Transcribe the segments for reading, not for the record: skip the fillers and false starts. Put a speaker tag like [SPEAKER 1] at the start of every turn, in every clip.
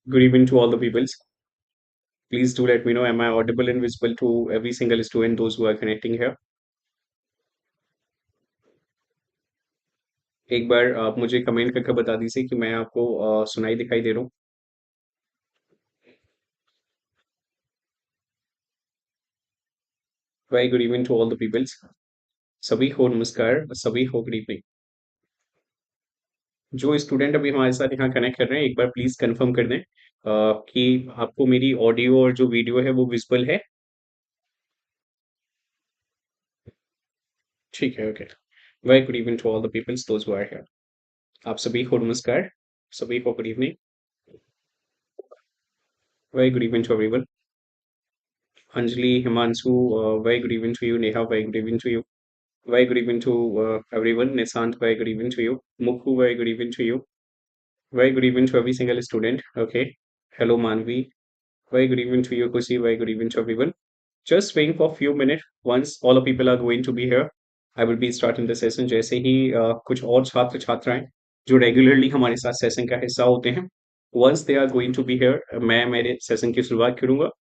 [SPEAKER 1] Good evening to all the peoples. Please do let me know, am I audible and visible to every single student, those who are connecting here? एक बार आप मुझे comment करके बता दीजिए कि मैं आपको सुनाई दिखाई दे रहा हूँ। Very good evening to all the peoples. सभी को नमस्कार, सभी को गुड इवनिंग। जो स्टूडेंट अभी हमारे साथ यहाँ कनेक्ट कर रहे हैं, एक बार प्लीज कंफर्म कर दें कि आपको मेरी ऑडियो और जो वीडियो है वो विजिबल है। ठीक है, okay. Very good evening to all the peoples those who are here. आप सभी को नमस्कार, सभी को good evening. Very good evening to everyone. Anjali, Himanshu, very good evening to you. Neha, very good evening to you. Very good evening to everyone. Nisant, very good evening to you. Mukhu, very good evening to you. Very good evening to every single student. Okay. Hello, Manvi. Very good evening to you, Kushi. Very good evening to everyone. Just waiting for a few minutes. Once all the people are going to be here, I will be starting the session. जैसे ही कुछ और छात्र छात्राएं जो regularly हमारे साथ session का हिस्सा होते हैं, once they are going to be here, मैं मेरे सेशन की शुरुआत करूंगा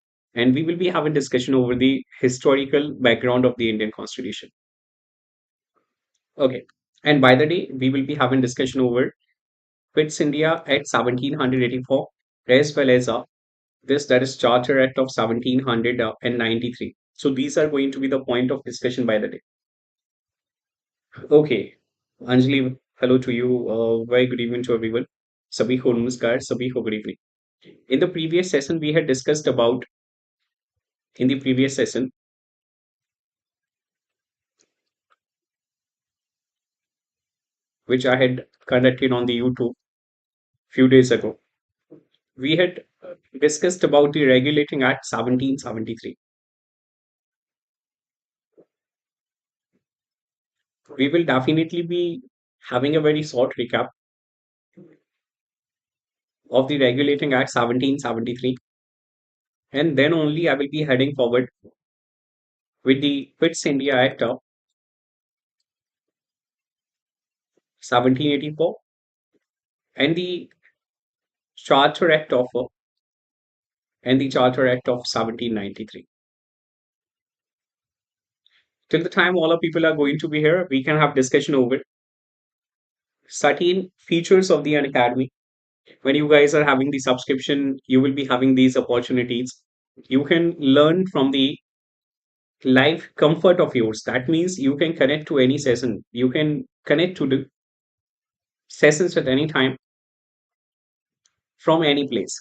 [SPEAKER 1] and we will be having discussion over the historical background of the Indian Constitution. Okay, and by the day we will be having discussion over Pitt's India at 1784 as well as this that is Charter Act of 1793. So these are going to be the point of discussion by the day. Okay, Anjali, hello to you. Very good evening to everyone. Sabhi ko namaskar, sabhi ko good evening. In the previous session, we had discussed about in the previous session, which I had conducted on the YouTube few days ago. We had discussed about the Regulating Act 1773. We will definitely be having a very short recap of the Regulating Act 1773, and then only I will be heading forward with the Pitt's India Act of 1784 and the Charter Act of and the Charter Act of 1793. Till the time all the people are going to be here, we can have discussion over certain features of the Unacademy. When you guys are having the subscription, you will be having these opportunities. You can learn from the live comfort of yours. That means you can connect to any session. You can connect to the sessions at any time from any place.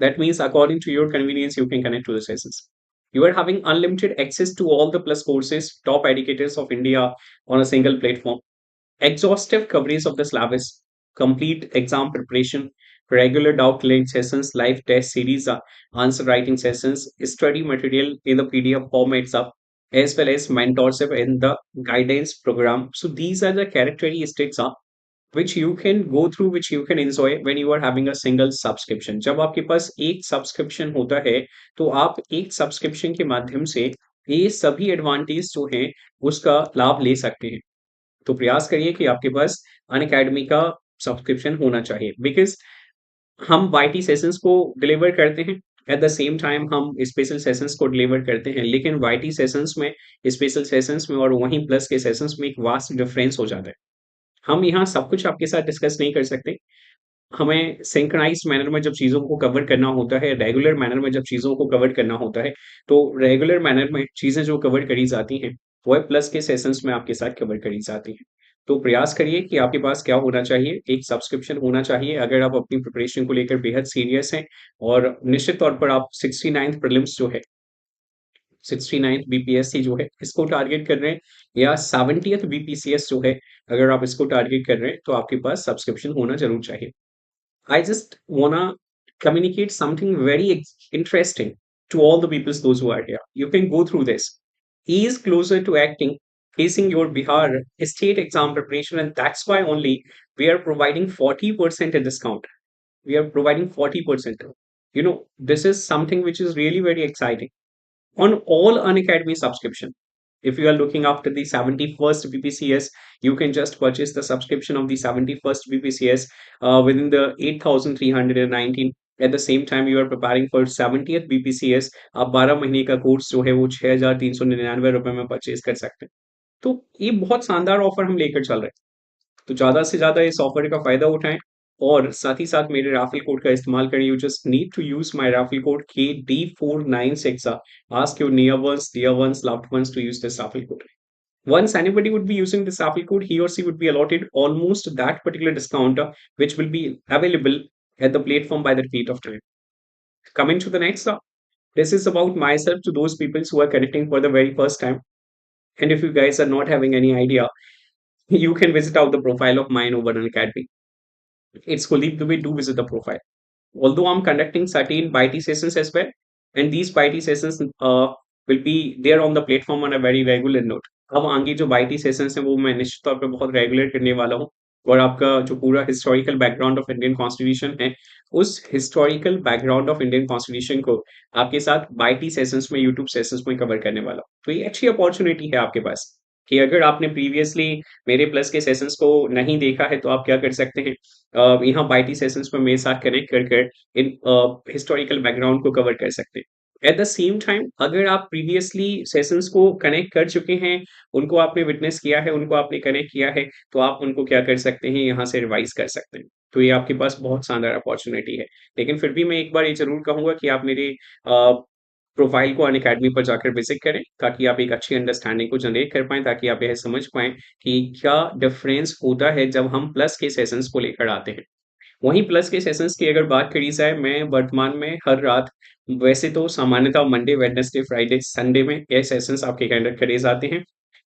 [SPEAKER 1] That means according to your convenience, you can connect to the sessions. You are having unlimited access to all the plus courses, top educators of India on a single platform. Exhaustive coverage of the syllabus, complete exam preparation, regular doubt clearing sessions, live test series, answer writing sessions, study material in the PDF formats up, as well as mentorship in the guidance program. So these are the characteristics which you can go through, which you can enjoy when you are having a single subscription. जब आपके पास एक subscription होता है तो आप एक subscription के माध्यम से ये सभी एडवांटेज जो हैं उसका लाभ ले सकते हैं। तो प्रयास करिए कि आपके पास अनअकैडमी का सब्सक्रिप्शन होना चाहिए बिकॉज हम वाईटी सेशंस को डिलीवर करते हैं एट द सेम टाइम हम स्पेशल सेशंस को डिलीवर करते हैं लेकिन वाईटी सेशंस में स्पेशल सेशंस में और वहीं प्लस के सेशंस में एक वास्ट डिफरेंस हो जाता है हम यहाँ सब कुछ आपके साथ डिस्कस नहीं कर सकते हमें सिंक्रोनाइज्ड मैनर में जब चीज़ों को कवर करना होता है रेगुलर मैनर में जब चीज़ों को कवर करना होता है तो रेगुलर मैनर में चीज़ें जो कवर करी जाती हैं वो प्लस के सेशंस में आपके साथ कवर करी जाती हैं तो प्रयास करिए कि आपके पास क्या होना चाहिए एक सब्सक्रिप्शन होना चाहिए अगर आप अपनी प्रिपरेशन को लेकर बेहद सीरियस हैं और निश्चित तौर पर आप 69th प्रीलिम्स जो है 69th बीपीएससी जो है इसको टारगेट कर रहे हैं या 70th बीपीसीएस जो है अगर आप इसको टारगेट कर रहे हैं तो आपके पास सब्सक्रिप्शन होना जरूर चाहिए I just wanna communicate something very interesting to all the people those who are here. You can go through this. He is closer to acting, facing your Bihar state exam preparation, and that's why only we are providing 40% discount. We are providing 40%. You know, this is something which is really very exciting on all Unacademy subscription. If you are looking after the 71st BPCS, you can just purchase the subscription of the 71st BPCS within the 8,319. At the same time, you are preparing for 70th BPCS. आप 12 महीने का course जो है वो 6,399 रुपए में purchase कर सकते हैं। तो ये बहुत शानदार ऑफर हम लेकर चल रहे हैं। तो ज़्यादा से ज़्यादा इस ऑफर का फ़ायदा उठाएँ और साथ ही साथ मेरे रेफरल कोड का इस्तेमाल करें। You just need to use my referral code KD496. Ask your near ones, dear ones, loved ones to use this referral code. Once anybody would be using this referral code, he or she would be allotted almost that particular discount, which will be available at the platform by the repeat of time. Coming to the next, this is about myself to those people who are connecting for the very first time. And if you guys are not having any idea, you can visit out the profile of mine over Unacademy. It's Kuldeep Dubey. Do visit the profile. Although I'm conducting certain BIT sessions as well, and these BIT sessions will be there on the platform on a very regular note. अब आगे जो BIT sessions हैं वो मैं निश्चित तौर पे बहुत रेगुलर करने वाला हूँ और आपका जो पूरा historical background of Indian constitution है उस historical background of Indian constitution को आपके साथ BIT सेशंस में यूट्यूब सेशंस में कवर करने वाला हूँ। तो ये अच्छी अपॉर्चुनिटी है आपके पास कि अगर आपने प्रीवियसली मेरे प्लस के सेशंस को नहीं देखा है तो आप क्या कर सकते हैं, यहाँ बाईटी सेशंस में मेरे साथ कनेक्ट कर कर इन हिस्टोरिकल बैकग्राउंड को कवर कर सकते हैं। एट द सेम टाइम अगर आप प्रीवियसली सेशंस को कनेक्ट कर चुके हैं, उनको आपने विटनेस किया है, उनको आपने कनेक्ट किया है, तो आप उनको क्या कर सकते हैं, यहाँ से रिवाइज कर सकते हैं। तो ये आपके पास बहुत शानदार अपॉर्चुनिटी है। लेकिन फिर भी मैं एक बार ये ज़रूर कहूँगा कि आप मेरे प्रोफाइल को अनअकैडमी पर जाकर विज़िट करें, ताकि आप एक अच्छी अंडरस्टैंडिंग को जनरेट कर पाएँ, ताकि आप यह समझ पाएँ कि क्या डिफरेंस होता है जब हम प्लस के सेशंस को लेकर आते हैं। वहीं प्लस के सेशंस की अगर बात करी जाए, मैं वर्तमान में हर रात वैसे तो सामान्यतः मंडे, वेडनेसडे, फ्राइडे, संडे में ये सेशंस आपके कंडक्ट करे जाते हैं।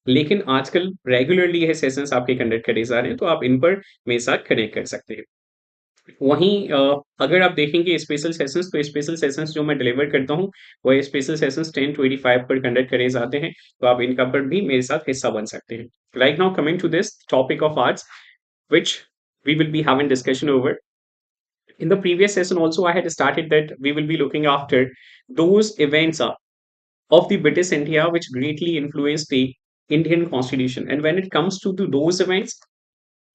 [SPEAKER 1] लेकिन आजकल रेगुलरली ये सेशंस आपके कंडक्ट करे जा रहे हैं, तो आप इन पर मेरे साथ कनेक्ट कर सकते हैं। वहीं अगर आप देखेंगे स्पेशल सेशंस, तो स्पेशल सेशंस जो मैं डिलीवर करता हूँ, वो स्पेशल सेशंस 10 टू 85 पर कंडक्ट करे जाते हैं, तो आप इनका पर भी मेरे साथ हिस्सा बन सकते हैं। Right now coming to this topic of arts, which we will be having discussion over. In the previous session also I had started that we will be looking after those events of the British India which greatly influenced the Indian constitution. And when it comes to those events,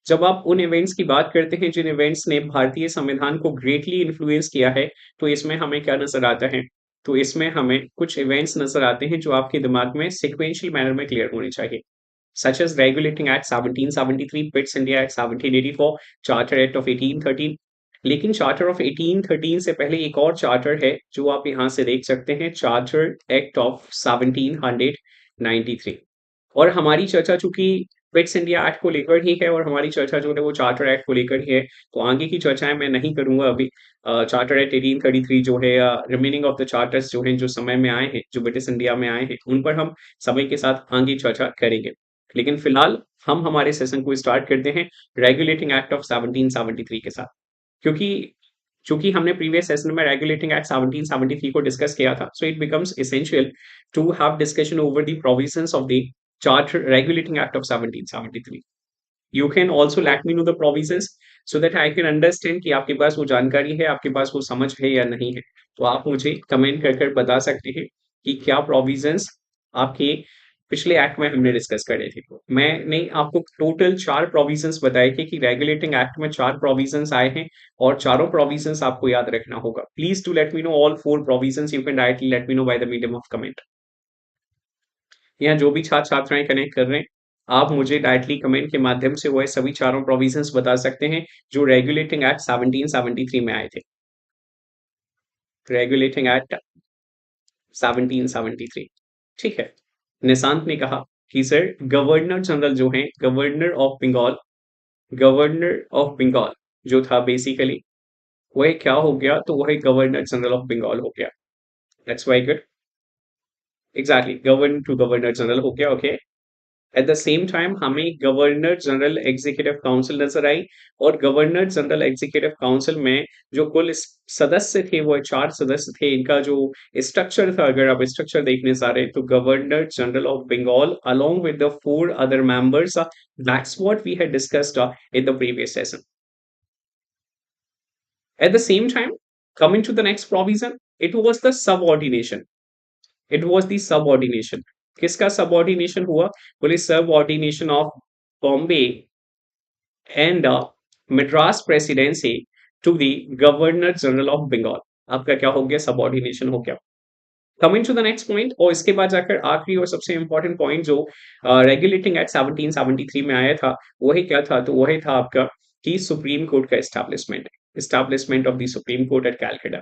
[SPEAKER 1] जब आप उन events की बात करते हैं जिन events ने भारतीय संविधान को ग्रेटली इन्फ्लुएंस किया है, तो इसमें हमें क्या नजर आता है? तो इसमें हमें कुछ इवेंट्स नजर आते हैं जो आपके दिमाग में सिक्वेंशियल मैनर में क्लियर होने चाहिए, such as Regulating Act 1773, Pitt's India Act 1784, Charter Act of 1813। लेकिन चार्टर ऑफ 1813 से पहले एक और चार्टर है जो आप यहाँ से देख सकते हैं, चार्टर एक्ट ऑफ 1793। और हमारी चर्चा चूंकि पिट्स इंडिया एक्ट को लेकर ही है और हमारी चर्चा जो है वो चार्टर एक्ट को लेकर ही है, तो आगे की चर्चाएं मैं नहीं करूंगा अभी। चार्टर एक्ट 1833 जो है या रिमेनिंग ऑफ द चार्टर्स जो हैं जो समय में आए हैं, जो ब्रिटिश इंडिया में आए हैं, उन पर हम समय के साथ आगे चर्चा करेंगे। लेकिन फिलहाल हम हमारे सेशन को स्टार्ट करते हैं रेगुलेटिंग एक्ट ऑफ 1773 के साथ, क्योंकि चूंकि हमने प्रीवियस सेशन में रेगुलेटिंग एक्ट 1773 को डिस्कस किया था, so it becomes essential to have discussion over the provisions of the charter regulating act of 1773। You can also let me know the provisions so that I can understand कि आपके पास वो जानकारी है, आपके पास वो समझ है या नहीं है। तो आप मुझे कमेंट कर कर बता सकते हैं कि क्या प्रोविजंस आपके पिछले एक्ट में हमने डिस्कस करे थे। मैंने आपको टोटल 4 प्रोविजंस बताए थे कि रेगुलेटिंग एक्ट में 4 प्रोविजंस आए हैं और चारों प्रोविजंस आपको याद रखना होगा। Please do let me know all 4 provisions. You can directly let me no by the medium of comment. यहाँ जो भी छात्र छात्राएं कनेक्ट कर रहे हैं, आप मुझे डायरेक्टली कमेंट के माध्यम से वो सभी चारों प्रोविजंस बता सकते हैं जो रेगुलेटिंग एक्ट 1773 में आए थे। रेगुलेटिंग एक्ट 1773, ठीक है। निशांत ने कहा कि सर गवर्नर जनरल जो हैं, गवर्नर ऑफ बंगाल जो था बेसिकली वह क्या हो गया, तो वह गवर्नर जनरल ऑफ बंगाल हो गया। That's why good, exactly governor general हो गया। Okay, at the same time हमें गवर्नर जनरल एग्जीक्यूटिव काउंसिल नजर आई, और गवर्नर जनरल एग्जीक्यूटिव काउंसिल में जो कुल सदस्य थे वो 4 सदस्य थे। इनका जो स्ट्रक्चर था, अगर आप स्ट्रक्चर देखने जा रहे हैं, तो governor general of Bengal along with the 4 other members, that's what we had discussed in the previous session. At the same time, coming to the next provision, it was the subordination. It was the subordination. किसका subordination हुआ? बोले subordination of Bombay and Madras presidency to the governor general of Bengal. आपका क्या हो गया? Subordination हो गया। Coming to the next point, और इसके बाद जाकर आखिरी और सबसे इंपॉर्टेंट पॉइंट जो रेगुलेटिंग एक्ट 1773 में आया था, वही क्या था? तो वही था आपका कि सुप्रीम कोर्ट का establishment of the supreme court at Calcutta.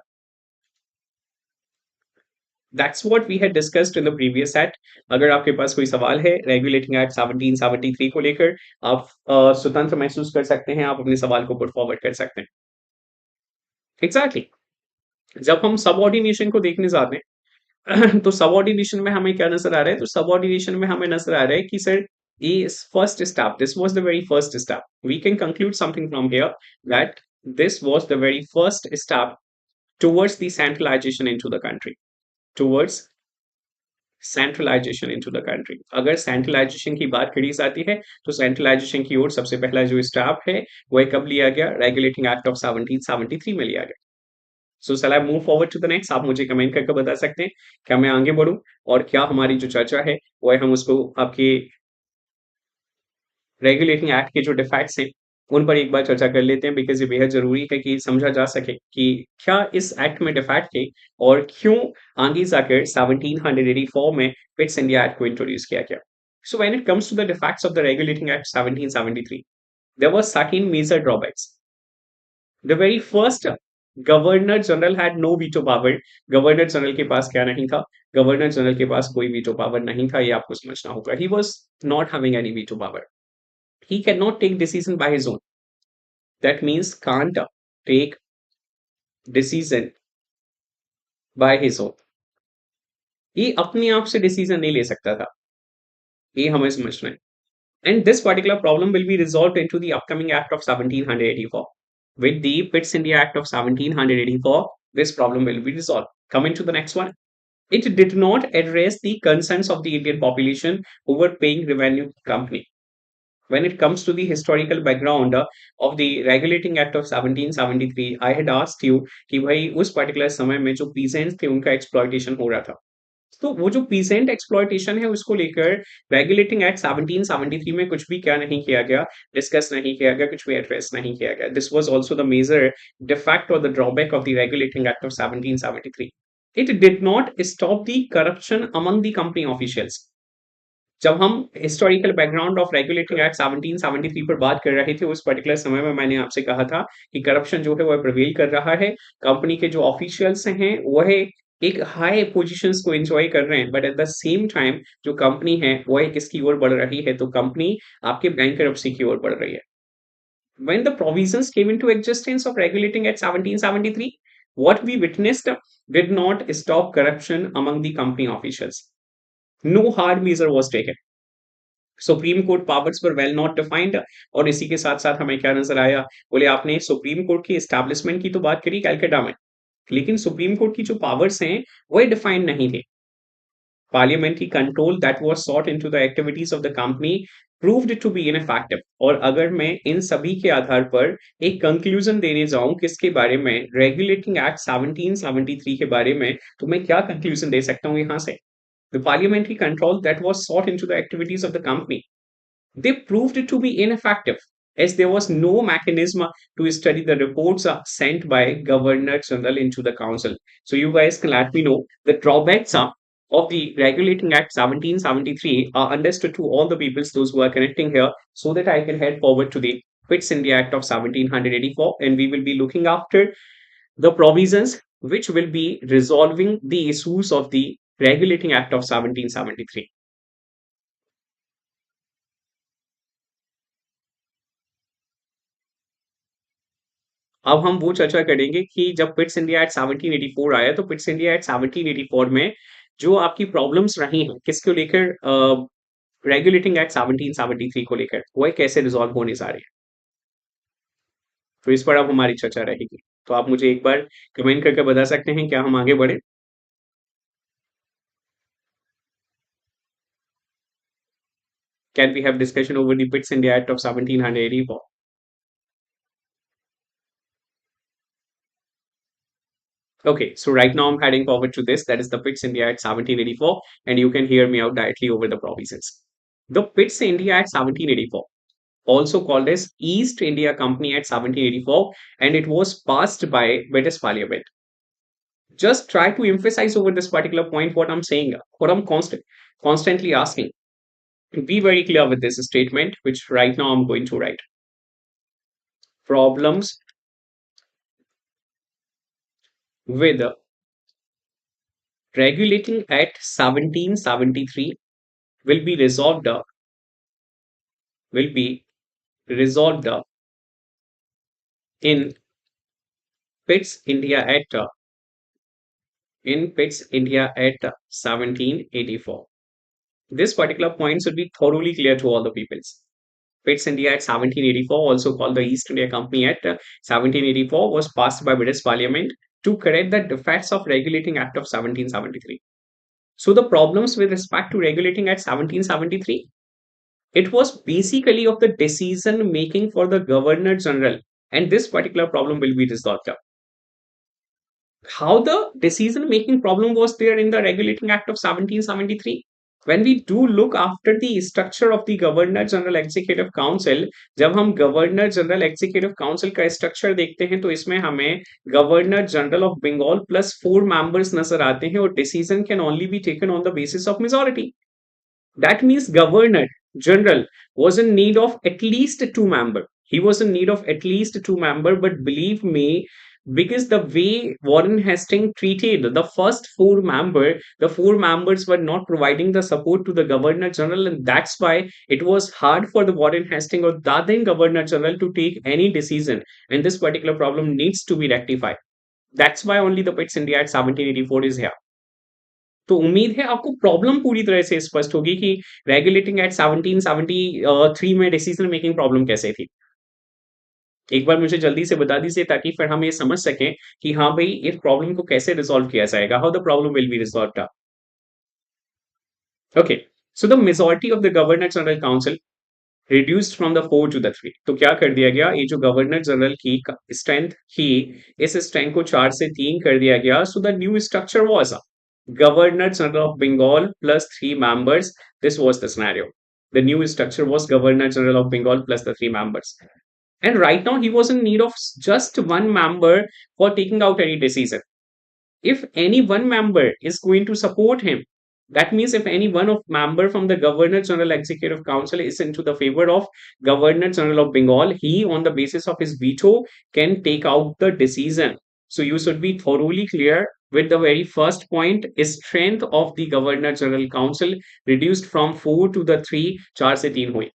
[SPEAKER 1] That's what we had discussed in the previous act. अगर आपके पास कोई सवाल है रेगुलेटिंग एक्ट 1773 को लेकर, आप स्वतंत्र महसूस कर सकते हैं, आप अपने सवाल को पुट फॉरवर्ड कर सकते हैं। एग्जैक्टली जब हम सबऑर्डिनेशन को देखने जाते हैं तो सबऑर्डिनेशन में हमें क्या नजर आ रहा है? तो सबऑर्डिनेशन में हमें नजर आ रहा है कि sir is first step, this was the very first step. We can conclude something from here that this was the very first step towards the centralization into the country, towards centralization into the country. अगर centralization की बात करी जाती है तो centralization की ओर सबसे पहला जो स्टेप है वह कब लिया गया? रेगुलेटिंग एक्ट ऑफ 1773 में लिया गया। So shall I move forward to the next? आप मुझे कमेंट करके बता सकते हैं क्या मैं आगे बढ़ूं, और क्या हमारी जो चर्चा है वह हम उसको आपके रेगुलेटिंग एक्ट के जो डिफेक्ट्स हैं उन पर एक बार चर्चा कर लेते हैं, बिकॉज ये बेहद जरूरी है कि समझा जा सके कि क्या इस एक्ट में डिफेक्ट थे और क्यों आगे जाकर 1784 में पिट्स इंडिया एक्ट को इंट्रोड्यूस किया गया। So when it comes to the defects of the regulating act 1773, there were certain major drawbacks. The very first, governor general had no veto power. Governor general के पास क्या नहीं था? Governor general के पास कोई वीटो पावर नहीं था, ये आपको समझना होगा। He was not having any veto power. He cannot take decision by his own. That means can't take decision by his own. ये अपने आप से डिसीजन नहीं ले सकता था, ये हमें समझना है। And this particular problem will be resolved into the upcoming Act of 1784. With the Pitt's India Act of 1784, this problem will be resolved. Coming to the next one. It did not address the concerns of the Indian population who were paying revenue company. When it comes to the historical background of the Regulating Act of 1773, I had asked you कि भाई उस particular समय में जो peasants थे उनका exploitation हो रहा था। तो वो जो पीजेंट एक्सप्लॉयटेशन है उसको लेकर रेगुलेटिंग एक्ट 1773 में कुछ भी क्या नहीं किया गया, डिस्कस नहीं किया गया, कुछ भी एड्रेस नहीं किया गया। This was also the major defect और the drawback of the regulating act of 1773। It did not stop the corruption among the company officials. जब हम historical background of regulating act 1773 पर बात कर रहे थे, उस पर्टिकुलर समय में मैंने आपसे कहा था कि करप्शन जो है वह प्रिवेल कर रहा है। कंपनी के जो ऑफिशियल्स हैं वह एक हाई पोजीशंस को एंजॉय कर रहे हैं, but at the same time जो कंपनी है वह किसकी ओर बढ़ रही है? तो कंपनी आपके बैंकरप्सी की ओर बढ़ रही है। When the provisions came into existence of regulating at 1773, what we witnessed did not stop corruption among the company officials. No hard measure was taken. Supreme court powers पर वेल नॉट डिफाइंड, और इसी के साथ साथ हमें क्या नजर आया? बोले आपने सुप्रीम कोर्ट की एस्टैब्लिशमेंट की तो बात करी कैलकाटा में, लेकिन सुप्रीम कोर्ट की जो पावर्स हैं वो डिफाइंड नहीं थे। Parliamentary control that was sought into the activities of the company proved to be ineffective. और अगर मैं इन सभी के आधार पर एक कंक्लूजन देने जाऊं किसके बारे में? रेगुलेटिंग एक्ट 1773 के बारे में, तो मैं क्या कंक्लूजन दे सकता हूं यहां से? The parliamentary control that was sought into the activities of the company, they proved it to be ineffective, as there was no mechanism to study the reports sent by Governor General into the council. So you guys can let me know the drawbacks of the Regulating Act 1773 are understood to all the peoples, those who are connecting here, so that I can head forward to the Pitt's India Act of 1784, and we will be looking after the provisions which will be resolving the issues of the Regulating Act of 1773. अब हम वो चर्चा करेंगे कि जब पिट्स India act 1784 आया, तो पिट्स India act 1784 में जो आपकी प्रॉब्लम्स रही हैं किसको लेकर, रेगुलेटिंग एक्ट 1773 को लेकर, वह कैसे रिजॉल्व होने जा रही है। तो इस पर अब हमारी चर्चा रहेगी। तो आप मुझे एक बार कमेंट करके बता सकते हैं क्या हम आगे बढ़े? Can we have discussion over the Pitt's India Act of 1784? Okay, so right now I'm heading forward to this. That is the Pitt's India at 1784, and you can hear me out directly over the provisions. The Pitt's India at 1784, also called as East India Company at 1784, and it was passed by British Parliament. Just try to emphasize over this particular point what I'm saying, what I'm constantly asking. Be very clear with this statement, which right now I'm going to write. Problems with regulating at 1773 will be resolved will be resolved in Pitt's India at Pitt's India at 1784. This particular point should be thoroughly clear to all the peoples. Pitt's India at 1784, also called the East India Company Act 1784, was passed by British Parliament to correct the defects of Regulating Act of 1773. So the problems with respect to regulating at 1773, it was basically of the decision making for the Governor General, and this particular problem will be resolved. How the decision making problem was there in the Regulating Act of 1773? When we do look after the structure of the Governor General Executive Council, जब हम Governor General Executive Council का structure देखते हैं तो इसमें हमें Governor General of Bengal plus 4 members नजर आते हैं और decision can only be taken on the basis of majority. That means Governor General was in need of at least 2 members. He was in need of at least 2 members, but believe me, because the way Warren Hastings treated the first 4 members, the 4 members were not providing the support to the Governor General, and that's why it was hard for the Warren Hastings or the then Governor General to take any decision. And this particular problem needs to be rectified. That's why only the Pitt's India at 1784 is here. तो उम्मीद है आपको problem पूरी तरह से स्पष्ट होगी कि रेगुलेटिंग एट 1773 में डिसीजन मेकिंग प्रॉब्लम कैसे थी। एक बार मुझे जल्दी से बता दीजिए ताकि फिर हम ये समझ सकें कि हाँ भाई इस प्रॉब्लम को कैसे रिजॉल्व किया जाएगा, how the problem will be resolved. Okay, so the majority of the governor general council reduced from the 4 to the 3। तो क्या कर दिया गया, ये जो गवर्नर जनरल की स्ट्रेंथ थी, इस स्ट्रेंथ को 4 से 3 कर दिया गया। So the new structure was Governor General of Bengal plus 3 members. This was the scenario. The new structure was Governor General of Bengal plus the 3 members. And right now, he was in need of just 1 member for taking out any decision. If any 1 member is going to support him, that means if any one of member from the Governor General Executive Council is into the favor of Governor General of Bengal, he on the basis of his veto can take out the decision. So you should be thoroughly clear with the very first point is strength of the Governor General Council reduced from 4 to the 3, 4 से 3 हुई.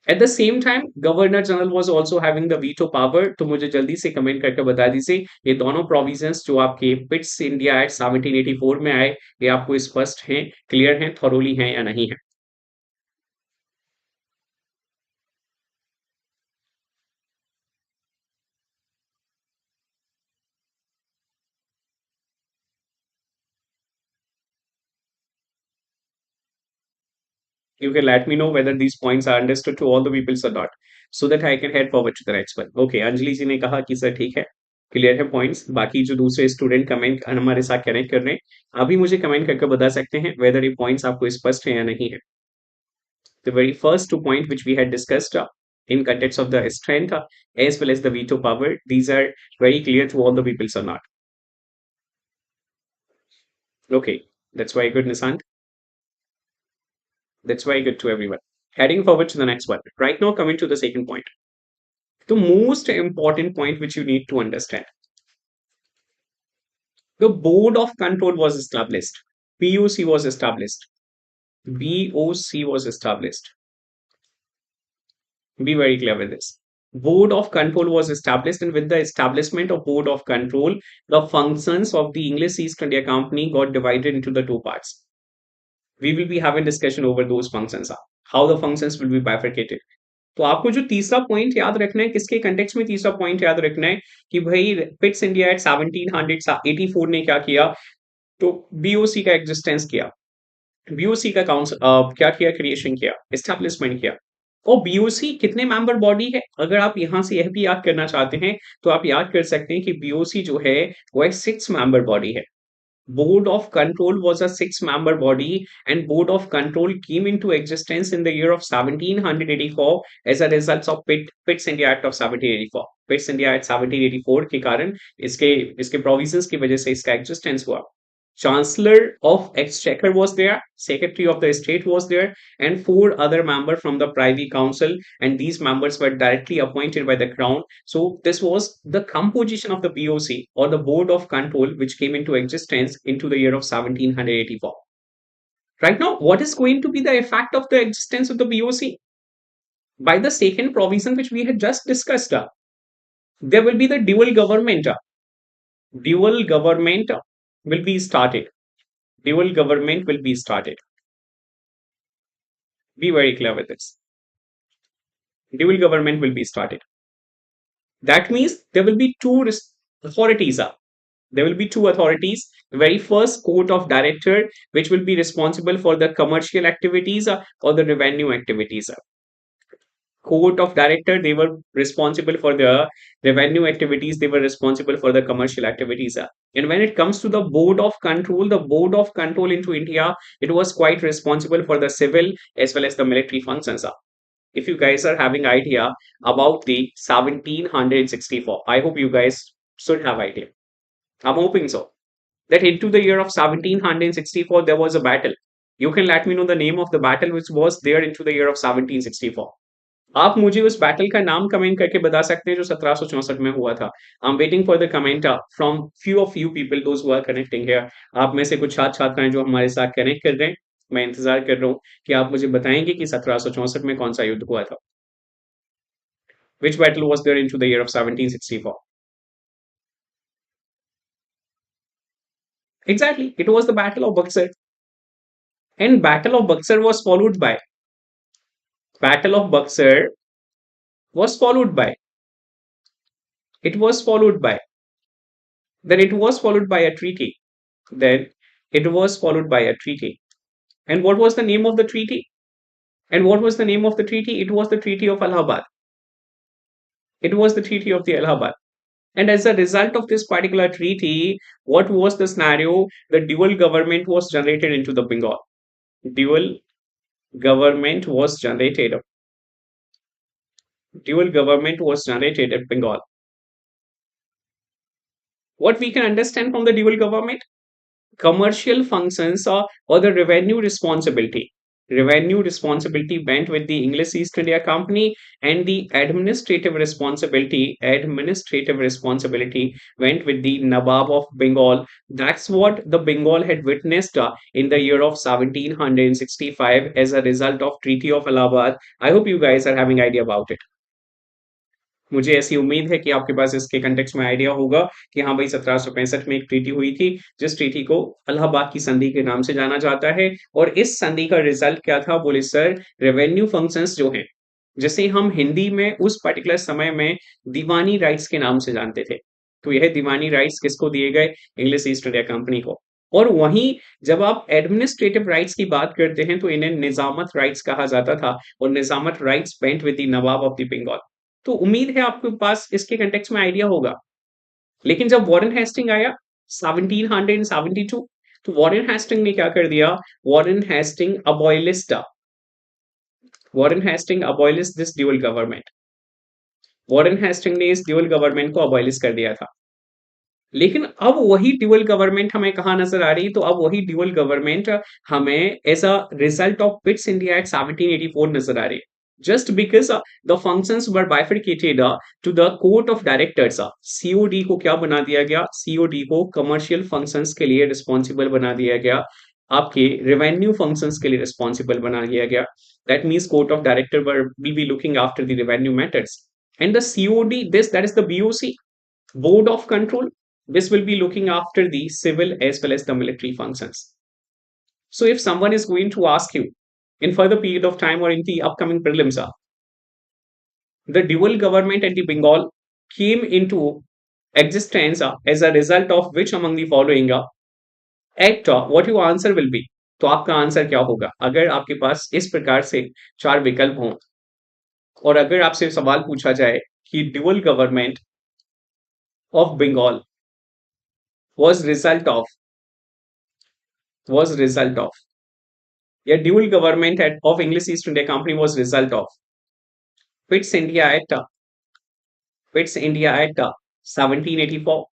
[SPEAKER 1] At the same time, Governor General was also having the veto power. तो मुझे जल्दी से comment करके बता दीजिए ये दोनों प्रोविजंस जो आपके पिट्स इंडिया एक्ट 1784 में आए, ये आपको स्पष्ट हैं, क्लियर हैं, थॉरोली हैं या नहीं है? You can let me know whether these points are understood to all the people or not, so that I can head forward to the next one. Okay, Anjali जी ने कहा कि सर ठीक है, क्लियर है पॉइंट्स। बाकी जो दूसरे स्टूडेंट कमेंट हमारे साथ कनेक्ट कर रहे हैं, अभी मुझे कमेंट करके बता सकते हैं वेदर ये पॉइंट्स आपको स्पष्ट है या नहीं है। The very first 2 points which we had discussed in context of the strength as well as the veto power, these are very clear to all the people or not. Okay, that's very good, Nisant. That's very good to everyone. Heading forward to the next one. Right now, coming to the second point. The most important point which you need to understand. The Board of Control was established. BOC was established. BOC was established. Be very clear with this. Board of Control was established, and with the establishment of Board of Control, the functions of the English East India Company got divided into the 2 parts. We will be having discussion over those functions, how the functions will be bifurcated. तो आपको जो तीसरा point याद रखना है, किसके context में तीसरा पॉइंट याद रखना है कि भाई पिट्स इंडिया एट 1784 ने क्या किया, तो बीओसी का एग्जिस्टेंस किया, बीओसी का काउंसिल क्या किया, क्रिएशन किया, एस्टैब्लिशमेंट किया। और बीओसी कितने मेंबर बॉडी है, अगर आप यहाँ से यह भी याद करना चाहते हैं तो आप याद कर सकते हैं कि बीओसी जो है वो एक 6 मेंबर बॉडी है। Board of Control was a 6 member body, and Board of Control came into existence in the year of 1784 as a result of Pitt's India Act of 1784. Pitt's India Act 1784 के कारण इसके इसके provisions की वजह से इसका existence हुआ। Chancellor of Exchequer was there, Secretary of the State was there, and 4 other members from the Privy Council, and these members were directly appointed by the Crown. So this was the composition of the BOC or the Board of Control, which came into existence into the year of 1784. Right now, what is going to be the effect of the existence of the BOC? By the second provision which we had just discussed, there will be the dual government. Dual government will be started. Dual government will be started. Be very clear with this. Dual government will be started. That means there will be two authorities. There will be two authorities. The very first court of director, which will be responsible for the commercial activities or the revenue activities. Court of director, they were responsible for the revenue activities, they were responsible for the commercial activities. And when it comes to the board of control, the board of control into India, it was quite responsible for the civil as well as the military functions. If you guys are having idea about the 1764, I hope you guys should have idea. I'm hoping so. That into the year of 1764, there was a battle. You can let me know the name of the battle which was there into the year of 1764. आप मुझे उस battle का नाम comment करके बता सकते हैं जो 1764 में हुआ था। I am waiting for the comment from few of you people those who are connecting here. आप में से कुछ छात्र छात्राएं जो हमारे साथ कनेक्ट कर रहे हैं, मैं इंतजार कर रहा हूँ कि आप मुझे बताएंगे कि 1764 में कौन सा युद्ध हुआ था। Which battle was there into the year of 1764? Exactly, it was the Battle of Buxar. And Battle of Buxar was followed by Battle of Buxar was followed by it was followed by then it was followed by a treaty. Then it was followed by a treaty. And what was the name of the treaty? And what was the name of the treaty? It was the Treaty of Allahabad. It was the Treaty of the Allahabad. And as a result of this particular treaty, what was the scenario? The dual government was generated into the Bengal. Dual government was generated. Dual government was generated at Bengal. What we can understand from the dual government? Commercial functions or the revenue responsibility. Revenue responsibility went with the English East India Company, and the administrative responsibility went with the Nawab of Bengal. That's what the Bengal had witnessed in the year of 1765 as a result of Treaty of Allahabad. I hope you guys are having idea about it. मुझे ऐसी उम्मीद है कि आपके पास इसके context में idea होगा कि हाँ भाई 1765 में एक ट्रीटी हुई थी, जिस ट्रीटी को इलाहाबाद की संधि के नाम से जाना जाता है। और इस संधि का रिजल्ट क्या था? बोले सर, रेवेन्यू फंक्शंस जो हैं, जिसे हम हिंदी में उस पर्टिकुलर समय में दीवानी राइट्स के नाम से जानते थे, तो यह दीवानी राइट्स किसको दिए गए? इंग्लिश ईस्ट इंडिया कंपनी को। और वहीं जब आप एडमिनिस्ट्रेटिव राइट्स की बात करते हैं तो इन्हें निजामत राइट्स कहा जाता था, और Nizamat rights went with the Nawab of the Bengal. तो उम्मीद है आपके पास इसके कंटेक्स्ट में आइडिया होगा। लेकिन जब वॉरेन हेस्टिंग आया 1772, तो वॉरेन हेस्टिंग ने क्या कर दिया? Warren Hasting abolished this dual government. Warren Hasting ने इस ड्यूअल गवर्नमेंट को अबॉयलिश कर दिया था। लेकिन अब वही ड्यूअल गवर्नमेंट हमें कहाँ नजर आ रही? तो अब वही ड्यूअल गवर्नमेंट हमें as a result of Pitt's India act 1784 नजर आ रही है। Just because the functions were bifurcated to the court of directors, COD को क्या बना दिया गया? COD को कमर्शियल फंक्शंस के लिए रिस्पॉन्सिबल बना दिया गया, आपके रेवेन्यू फंक्शंस के लिए रिस्पॉन्सिबल बना दिया गया। That means court of director will be looking after the revenue matters, and the COD, this that is the BOC, board of control, this will be looking after the civil as well as the military functions. So if someone is going to ask you in further period of time or in the upcoming prelims, the dual government at the Bengal came into existence as a result of which among the following act? What your answer will be? तो आपका answer क्या होगा अगर आपके पास इस प्रकार से चार विकल्प हों? और अगर आपसे सवाल पूछा जाए कि dual government of Bengal was result of was result of या dual government of English East India company was result of Pitt's India Act, Pitt's India Act 1784,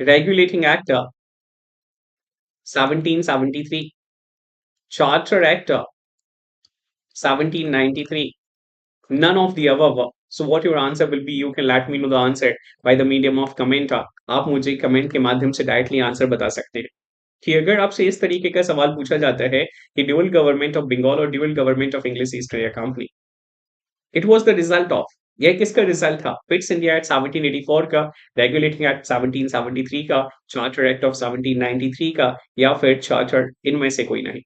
[SPEAKER 1] Regulating Act 1773, Charter Act 1793. None of the above. So what your answer will be, you can let me know the answer by the medium of comment. आप मुझे comment के माध्यम से directly answer बता सकते हैं कि अगर आपसे इस तरीके का सवाल पूछा जाता है कि ड्यूअल गवर्नमेंट ऑफ बंगाल और dual government of English East India company, it was the result of, यह किसका रिजल्ट था? पिट्स इंडिया एक्ट 1784 का, रेगुलेटिंग एक्ट 1773 का, चार्टर एक्ट ऑफ 1793 का, या फिर चार्टर, इनमें से कोई नहीं।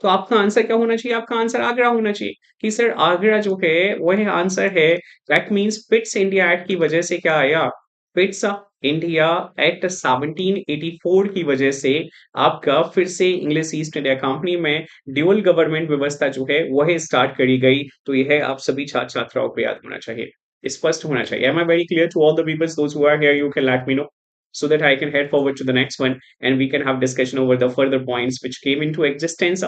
[SPEAKER 1] तो आपका आंसर क्या होना चाहिए? आपका आंसर आगरा होना चाहिए कि सर आगरा जो है वह आंसर है। दैट मींस पिट्स इंडिया एक्ट की वजह से क्या आया? पिट्स इंडिया एक्ट 1784 की वजह से आपका फिर से इंग्लिश ईस्ट इंडिया कंपनी में ड्यूअल गवर्नमेंट व्यवस्था जो है वह स्टार्ट करी गई। तो यह आप सभी छात्र छात्राओं को याद होना चाहिए, स्पष्ट होना चाहिए। Am I very clear to all the people? Those who are here, you can let me know so that I can head forward to the next one and we can have discussion over the further points which came into existence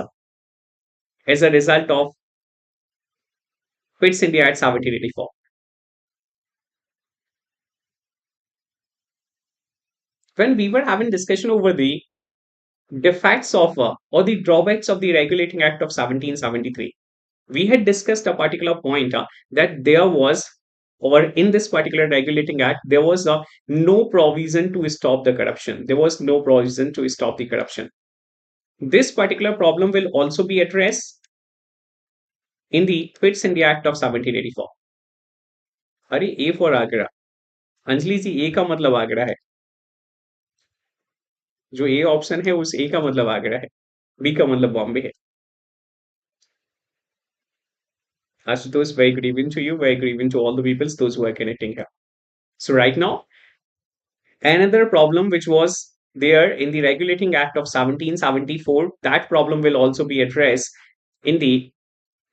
[SPEAKER 1] as a result of Pitt's India at 1784. When we were having discussion over the defects of or the drawbacks of the Regulating Act of 1773, we had discussed a particular point that there was, or in this particular Regulating Act, there was no provision to stop the corruption. There was no provision to stop the corruption. This particular problem will also be addressed in the Pitt's India Act of 1784. अरे A for Agra, Anjali जी, ए का मतलब आगरा है। जो A option है उस ए का मतलब आगरा है, बी का मतलब बॉम्बे है। Ashutosh, very good evening to you, very good evening to all the people, those who are connecting here. So right now, another problem which was there in the Regulating Act of 1774, that problem will also be addressed in the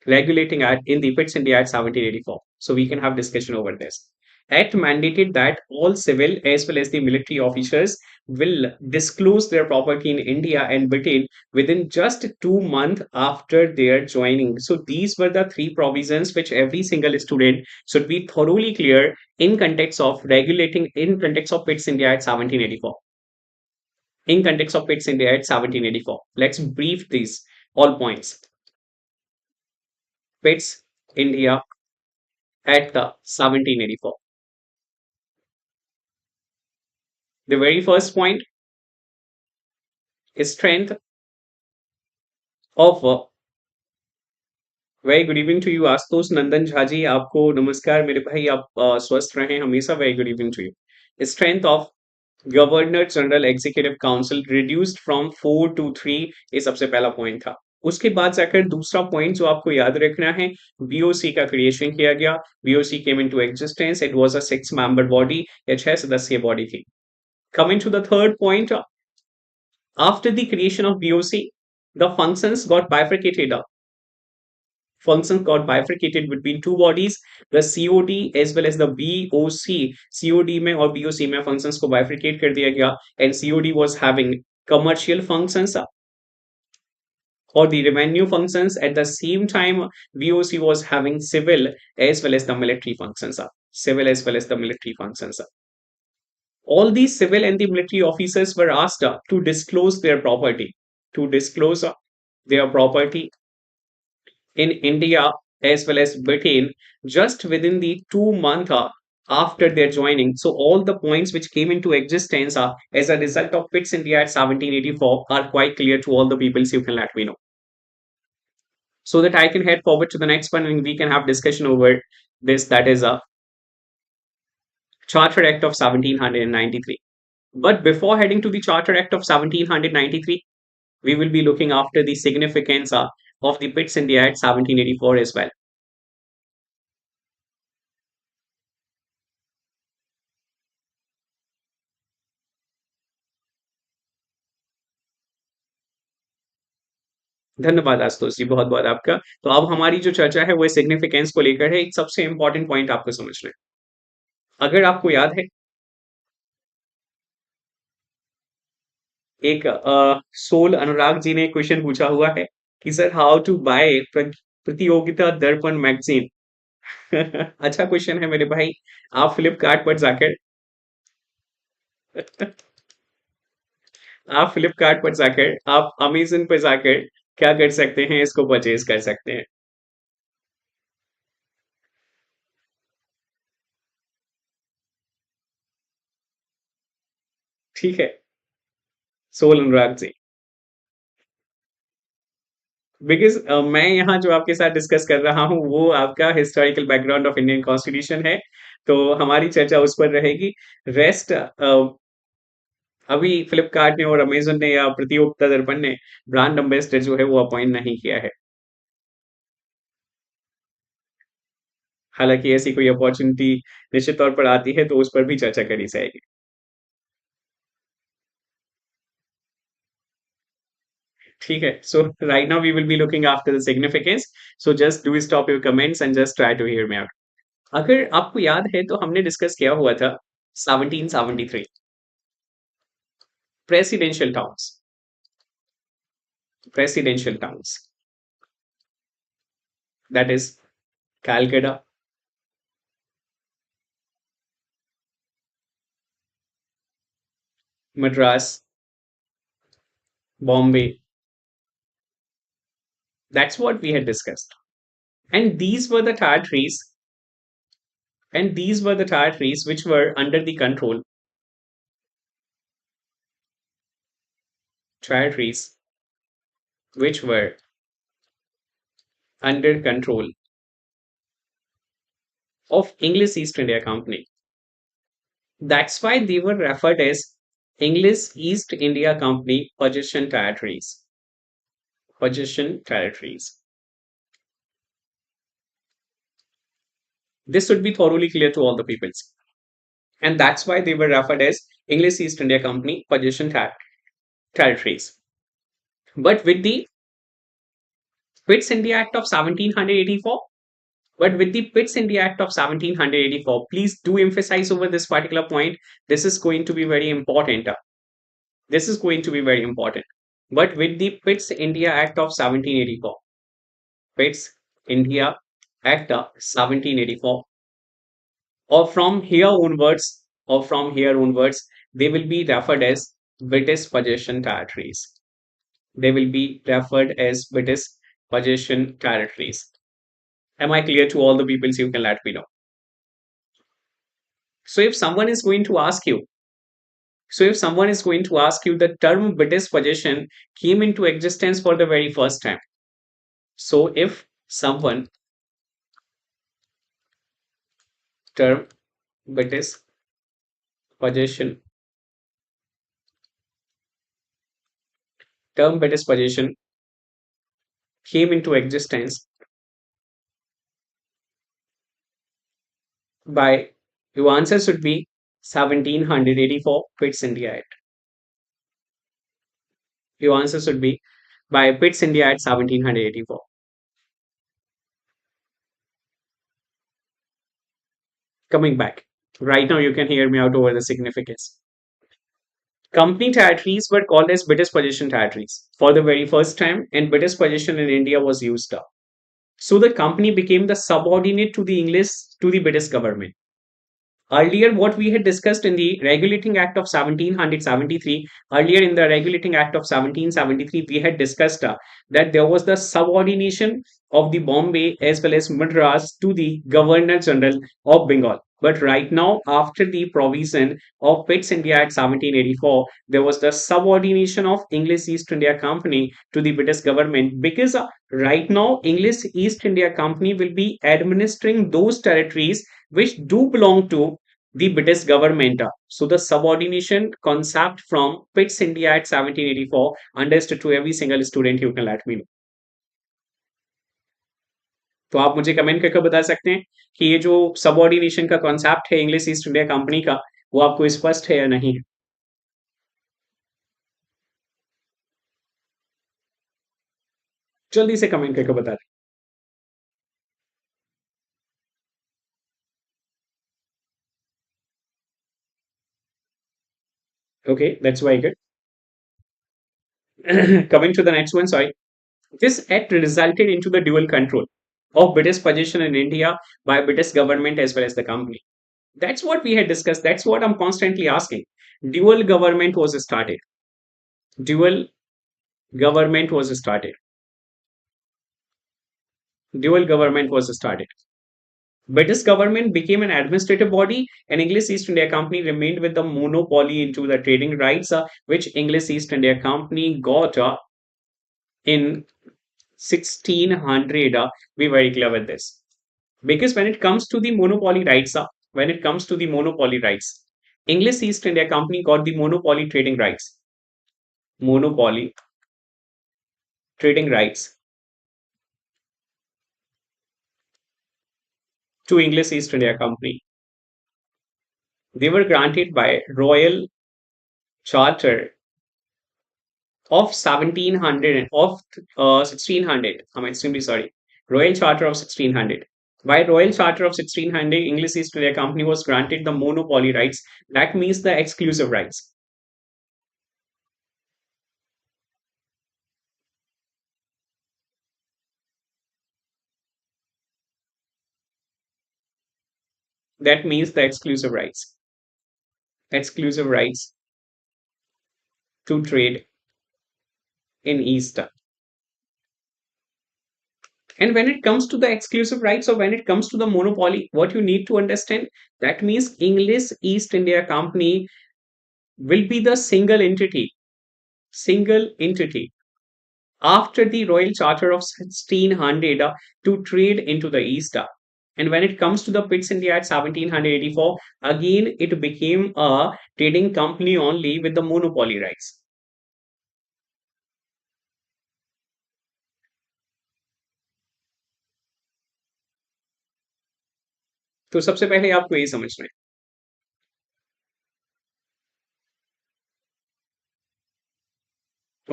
[SPEAKER 1] Regulating Act in the Pitt's India Act 1784. So we can have discussion over this. Act mandated that all civil as well as the military officers will disclose their property in India and Britain within just 2 months after their joining. So these were the three provisions which every single student should be thoroughly clear in context of regulating, in context of Pitt's India Act 1784. In context of Pitt's India Act 1784. Let's brief these all points. Pitt's India Act 1784. The very first point is strength of very good evening to you Ashutosh Nandan Jha ji, आपको नमस्कार मेरे भाई, आप स्वस्थ रहें हमेशा। Very good evening to you. Strength of governor general executive council reduced from 4 to 3, ये सबसे पहला पॉइंट था। उसके बाद जाकर दूसरा पॉइंट जो आपको याद रखना है, बीओसी का क्रिएशन किया गया। BOC came into existence, it was a 6 member body या 6 सदस्यीय बॉडी थी। Coming to the third point, after the creation of BOC, the functions got bifurcated. Functions got bifurcated between two bodies, the COD as well as the BOC. COD में और BOC में functions को bifurcate कर दिया गया, and COD was having commercial functions or the revenue functions. At the same time, BOC was having civil as well as the military functions. Civil as well as the military functions. All these civil and the military officers were asked to disclose their property, to disclose their property in India as well as Britain just within the 2 month after their joining. So all the points which came into existence as a result of Pitt's India at 1784 are quite clear to all the people. So you can let me know so that I can head forward to the next one and we can have discussion over this. That is a Charter Act of 1793. But before heading to the Charter Act of 1793, we will be looking after the significance of the Pitt's India Act 1784 as well. धन्यवाद आशुतोष जी, बहुत-बहुत आपका। तो अब हमारी जो चर्चा है वो सिग्निफिकेंस को लेकर है। एक सबसे इम्पोर्टेंट पॉइंट आपको समझना है। अगर आपको याद है, एक सोल अनुराग जी ने क्वेश्चन पूछा हुआ है कि सर हाउ टू बाय प्रतियोगिता दर्पण मैगज़ीन। अच्छा क्वेश्चन है मेरे भाई। आप फ्लिपकार्ट पर जाकर आप फ्लिपकार्ट पर जाकर, आप अमेज़न पर जाकर क्या कर सकते हैं, इसको परचेज़ कर सकते हैं। ठीक है? सोल अनुराग जी। बिकॉज़ मैं यहाँ जो आपके साथ डिस्कस कर रहा हूँ, वो आपका historical background of Indian constitution है, तो हमारी चर्चा उस पर रहेगी। रेस्ट अभी फ्लिपकार्ट ने और अमेज़न ने या प्रतियोगिता दर्पण ने ब्रांड एम्बेसडर जो है वो अपॉइंट नहीं किया है। हालाँकि ऐसी कोई अपॉर्च्युनिटी निश्चित तौर पर आती है, तो उस पर भी चर्चा करी जाएगी। ठीक है? So right now we will be looking after the significance, so just do stop your comments and just try to hear me out. अगर आपको याद है तो हमने डिस्कस किया हुआ था 1773 presidential towns, presidential towns, that is Calcutta, Madras, Bombay, that's what we had discussed. And these were the territories, and these were the territories which were under the control, territories which were under control of English East India Company. That's why they were referred as English East India Company possession territories. Possession territories. This should be thoroughly clear to all the peoples. And that's why they were referred as English East India Company possession territories. But with the Pitt's India Act of 1784, but with the Pitt's India Act of 1784, please do emphasize over this particular point. This is going to be very important. This is going to be very important. But with the Pitt's India Act of 1784, Pitt's India Act of 1784, or from here onwards, they will be referred as British possession territories. They will be referred as British possession territories. Am I clear to all the peoples? You can let me know. So if someone is going to ask you, the term British possession came into existence for the very first time. So if someone term British possession term British possession came into existence by, your answer should be 1784 Pitt's India Act. Your answer should be by Pitt's India Act 1784. Coming back. Right now you can hear me out over the significance. Company territories were called as British possession territories for the very first time, and British possession in India was used up. So the company became the subordinate to the English, to the British government. Earlier, what we had discussed in the Regulating Act of 1773, earlier in the Regulating Act of 1773, we had discussed that there was the subordination of the Bombay as well as Madras to the Governor General of Bengal. But right now, after the provision of Pitt's India Act 1784, there was the subordination of English East India Company to the British government, because right now English East India Company will be administering those territories which do belong to the British government. So the subordination concept from Pitt's India Act 1784 understood to every single student, you can let me know. तो आप मुझे comment करके बता सकते हैं कि ये जो सबऑर्डिनेशन का कॉन्सेप्ट है इंग्लिश ईस्ट इंडिया कंपनी का, वो आपको स्पष्ट है या नहीं है? जल्दी से कमेंट करके बता दें। Okay, that's very good. Coming to the next one, sorry. This act resulted into the dual control of British position in India by British government as well as the company. That's what we had discussed. That's what I'm constantly asking. Dual government was started. Dual government was started. Dual government was started. British government became an administrative body, and English East India Company remained with the monopoly into the trading rights, which English East India Company got in 1600. Be very clear with this, because when it comes to the monopoly rights, when it comes to the monopoly rights, English East India Company got the monopoly trading rights. Monopoly trading rights to English East India Company. They were granted by Royal Charter of 1700 of 1600. I'm extremely sorry. Royal Charter of 1600. By Royal Charter of 1600, English East India Company was granted the monopoly rights. That means the exclusive rights. That means the exclusive rights. Exclusive rights to trade in East. And when it comes to the exclusive rights or when it comes to the monopoly, what you need to understand, that means English East India Company will be the single entity after the Royal Charter of 1600 to trade into the East. And when it comes to the Pitts India at 1784, again it became a trading company only with the monopoly rights. तो सबसे पहले आपको ये समझना है।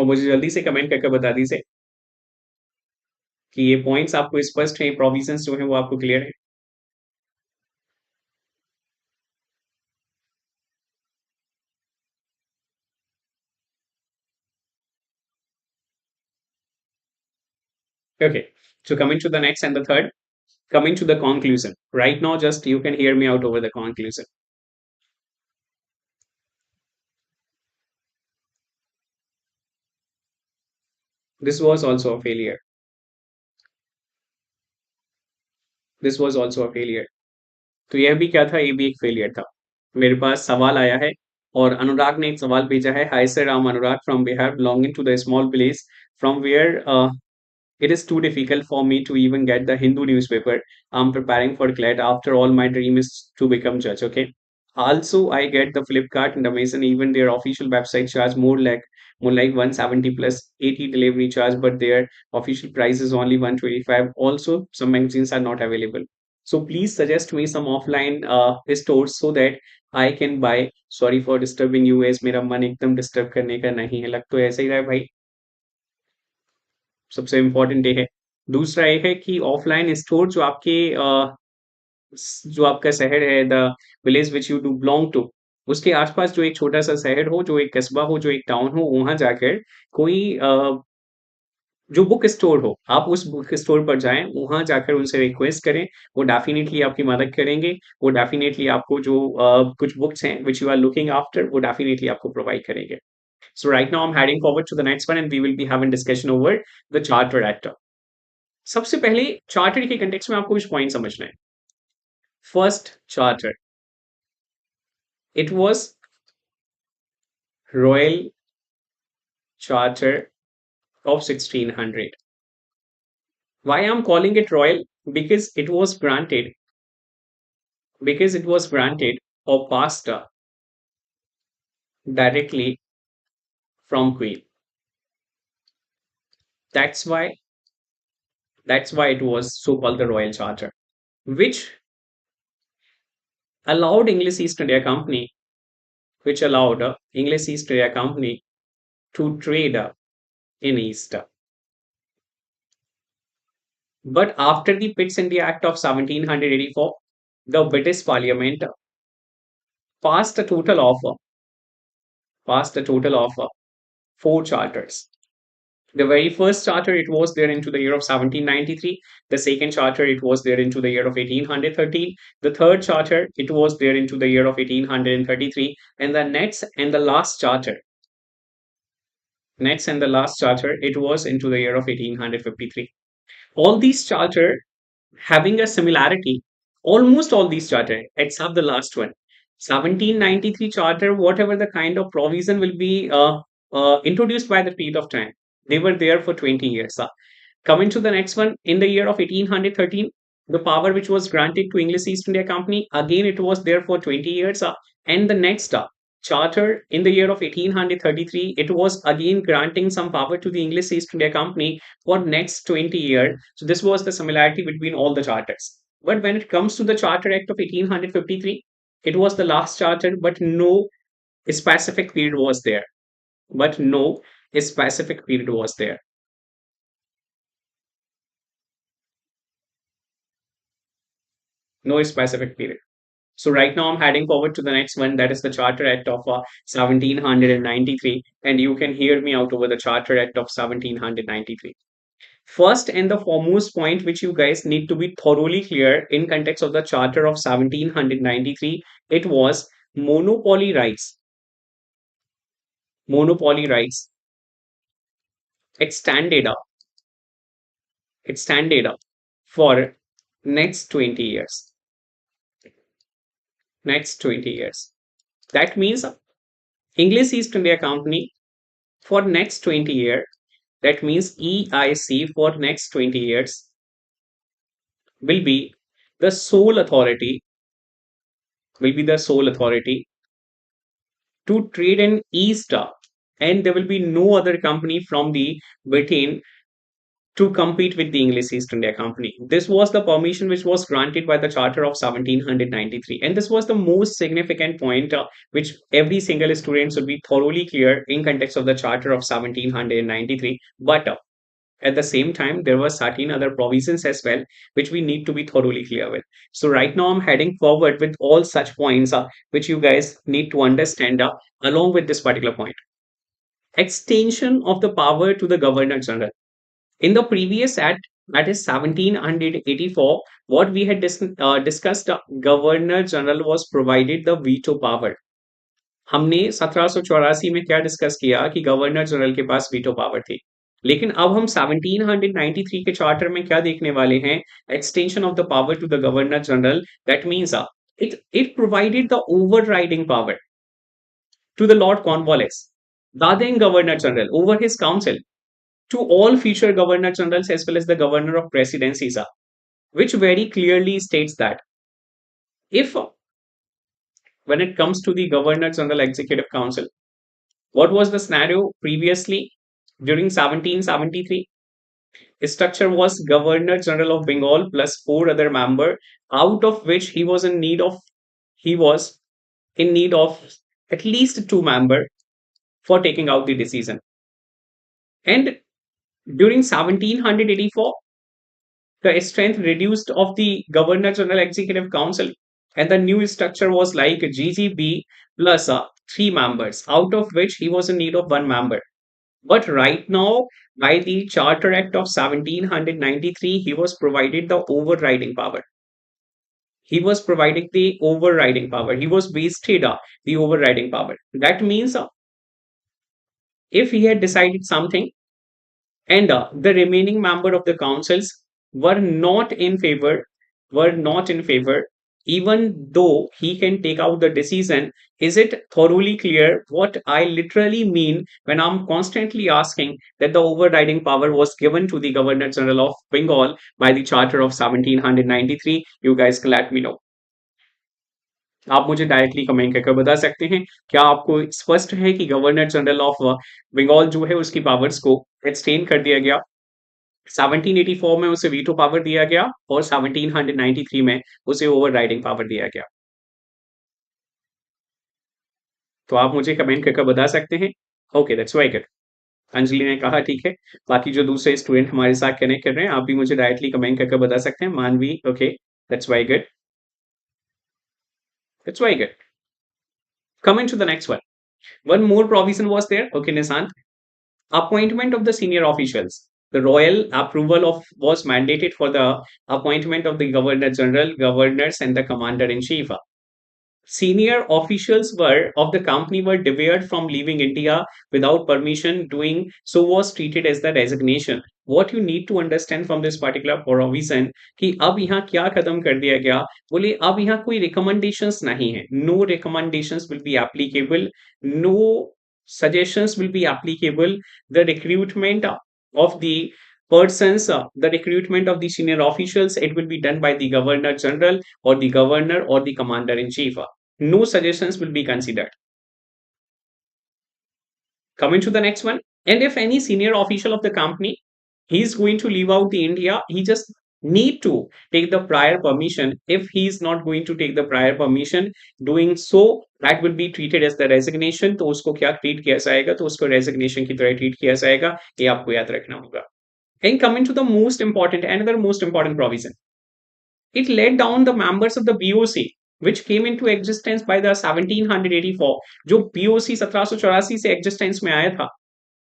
[SPEAKER 1] और मुझे जल्दी से कमेंट करके बता दीजिए कि ये पॉइंट्स आपको स्पष्ट है, प्रोविजंस जो है वो आपको क्लियर है। Okay, so coming to the next and the third, coming to the conclusion. Right now, just you can hear me out over the conclusion. This was also a failure. This was also a failure. तो यह भी क्या था? ये भी एक failure था। मेरे पास सवाल आया है और अनुराग ने एक सवाल भेजा है। Hi sir, I am Anurag from Bihar belonging to the small village from where it is too difficult for me to even get the Hindu newspaper. I'm preparing for CLET. After all, my dream is to become judge. Okay. Also, I get the Flipkart and Amazon. Even their official website charge more like 170 plus 80 delivery charge, but their official price is only 125. Also, some magazines are not available. So please suggest me some offline stores so that I can buy. Sorry for disturbing you, as मेरा मन एकदम disturb करने का नहीं है। लग तो ऐसा ही रहा है भाई। सबसे इम्पोर्टेंट ये है। दूसरा ये है कि ऑफलाइन स्टोर जो आपका शहर है, the village which you do belong to, उसके आसपास जो एक छोटा सा शहर हो, जो एक कस्बा हो, जो एक टाउन हो, वहां जाकर कोई जो बुक स्टोर हो, आप उस बुक स्टोर पर जाएं, वहां जाकर उनसे रिक्वेस्ट करें। वो डेफिनेटली आपकी मदद करेंगे। वो डेफिनेटली आपको जो कुछ बुक्स हैं which you are looking after, वो डेफिनेटली आपको प्रोवाइड करेंगे। So right now I'm heading forward to the next one and we will be having discussion over the charter actor. सबसे पहले चार्टर के कंटेक्स्ट में आपको कुछ पॉइंट समझना है। First charter, it was royal charter of 1600. Why I'm calling it royal? Because it was granted or passed directly from Queen. That's why it was so called the Royal Charter, which allowed English East India Company, which allowed English East India Company to trade in East. But after the Pitt's India Act of 1784, the British Parliament passed a total of passed a total of four charters. The very first charter, it was there into the year of 1793. The second charter, it was there into the year of 1813. The third charter, it was there into the year of 1833. And the next and the last charter, it was into the year of 1853. All these charter having a similarity, almost all these charter, except the last one. 1793 charter, whatever the kind of provision will be introduced by the period of time, they were there for 20 years. Coming to the next one, in the year of 1813, the power which was granted to English East India Company, again it was there for 20 years. And the next charter in the year of 1833, it was again granting some power to the English East India Company for next 20 years. So this was the similarity between all the charters. But when it comes to the Charter Act of 1853, it was the last charter, but no specific period was there. But no specific period was there. No specific period. So right now I'm heading forward to the next one, that is the Charter Act of 1793, and you can hear me out over the Charter Act of 1793. First and the foremost point which you guys need to be thoroughly clear in context of the Charter of 1793, it was monopoly rights. Monopoly rights extended up, extended up for next 20 years. Next 20 years. That means English East India Company for next 20 years, that means EIC for next 20 years will be the sole authority, will be the sole authority to trade in East, and there will be no other company from the Britain to compete with the English East India Company. This was the permission which was granted by the Charter of 1793. And this was the most significant point which every single student should be thoroughly clear in context of the Charter of 1793. But at the same time, there were certain other provisions as well, which we need to be thoroughly clear with. So right now, I'm heading forward with all such points, which you guys need to understand along with this particular point. Extension of the power to the Governor General. In the previous act, that is 1784, what we had discussed, Governor General was provided the veto power. हमने 1784 में क्या discuss किया कि governor general के पास veto power थी, लेकिन अब हम 1793 के चार्टर में क्या देखने वाले हैं? Extension of the power to the governor general. That means it provided the overriding power to the Lord Cornwallis, the then Governor General, over his council, to all future Governor Generals as well as the Governor of Presidencies, which very clearly states that if, when it comes to the Governor General Executive Council, what was the scenario previously during 1773? Structure was Governor General of Bengal plus four other members, out of which he was in need of at least two members for taking out the decision. And during 1784, the strength reduced of the Governor General Executive Council, and the new structure was like GGB plus three members, out of which he was in need of one member. But right now, by the Charter Act of 1793, he was provided the overriding power. He was providing the overriding power. He was vested the overriding power. That means if he had decided something and the remaining member of the councils were not in favor, were not in favor, even though he can take out the decision. Is it thoroughly clear what I literally mean when I'm constantly asking that the overriding power was given to the Governor General of Bengal by the Charter of 1793? You guys can let me know. आप मुझे directly comment करके बता सकते हैं, क्या आपको स्पष्ट है कि गवर्नर जनरल ऑफ बंगाल जो है उसकी पावर्स को एक्सटेंड कर दिया गया, 1784 में उसे वीटो पावर दिया गया और 1793 में उसे ओवरराइडिंग पावर दिया गया? तो आप मुझे कमेंट करके बता सकते हैं. Okay, that's very good. Anjali ने कहा ठीक है। बाकी जो दूसरे स्टूडेंट हमारे साथ कनेक्ट कर रहे हैं, आप भी मुझे डायरेक्टली कमेंट करके बता सकते हैं। मानवी, okay, that's very good, that's very good. Coming to the next one. One more provision was there. Okay, Nisant. Appointment of the senior officials. The royal approval of was mandated for the appointment of the governor general, governors, and the commander in chief. Senior officials were of the company were debarred from leaving India without permission. Doing so was treated as the resignation. What you need to understand from this particular provision कि अब यहाँ क्या खत्म कर दिया गया, बोले अब यहाँ कोई recommendations नहीं है. No recommendations will be applicable. No suggestions will be applicable. The recruitment of the persons, the recruitment of the senior officials, it will be done by the governor general or the governor or the commander in chief. No suggestions will be considered. Coming to the next one. And if any senior official of the company, he is going to leave out the India, he just need to take the prior permission. If he is not going to take the prior permission, doing so that will be treated as the resignation. तो उसको क्या treat किया जाएगा, तो उसको resignation की तरह treat किया जाएगा. ये आपको याद रखना होगा. And coming to the most important, another most important provision, it laid down the members of the BOC, which came into existence by the 1784. जो BOC 1784 से existence में आया था,